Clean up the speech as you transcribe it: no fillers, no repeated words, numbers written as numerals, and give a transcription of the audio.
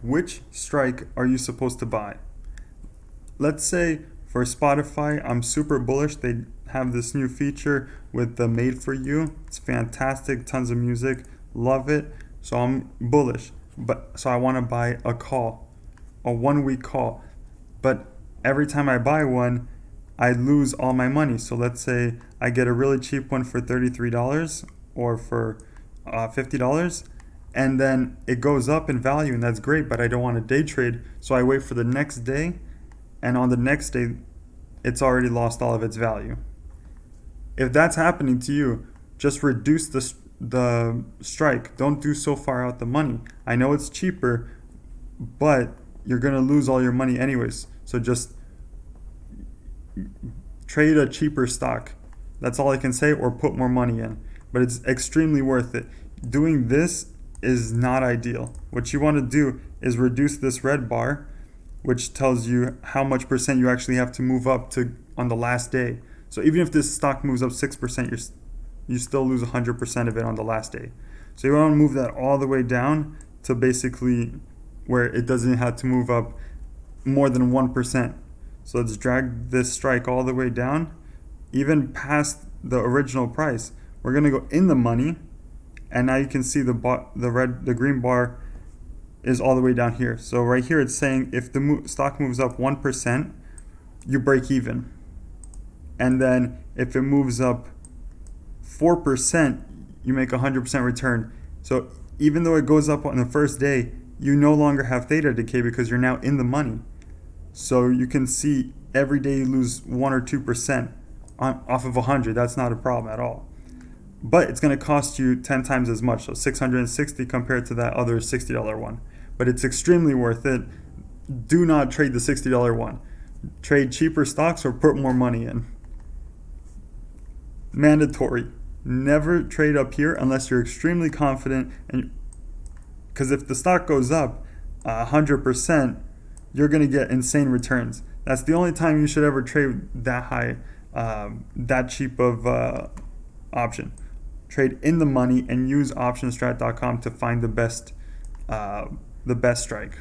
which strike are you supposed to buy? Let's say for Spotify, I'm super bullish. They have this new feature with the Made For You. It's fantastic, tons of music, love it. So I'm bullish. But so I want to buy a call, a 1 week call. But every time I buy one, I lose all my money. So let's say I get a really cheap one for $33 or for $50, and then it goes up in value, and that's great, but I don't want to day trade. So I wait for the next day, and on the next day, it's already lost all of its value. If that's happening to you, just reduce the strike. Don't do so far out the money. I know it's cheaper, but you're going to lose all your money anyways. So just trade a cheaper stock. That's all I can say, or put more money in. But it's extremely worth it. Doing this is not ideal. What you want to do is reduce this red bar, which tells you how much percent you actually have to move up to on the last day. So even if this stock moves up 6%, you still lose 100% of it on the last day. So you want to move that all the way down to basically where it doesn't have to move up more than 1%. So let's drag this strike all the way down, even past the original price. We're going to go in the money, and now you can see the green bar is all the way down here. So right here it's saying if the stock moves up 1%, you break even. And then if it moves up 4%, you make 100% return. So even though it goes up on the first day, you no longer have theta decay because you're now in the money. So you can see every day you lose 1 or 2% off of 100. That's not a problem at all. But it's going to cost you 10 times as much, so $660 compared to that other $60 one. But it's extremely worth it. Do not trade the $60 one. Trade cheaper stocks or put more money in. Mandatory. Never trade up here unless you're extremely confident, and because if the stock goes up 100%, you're going to get insane returns. That's the only time you should ever trade that high, that cheap of option. Trade in the money and use optionstrat.com to find the best strike.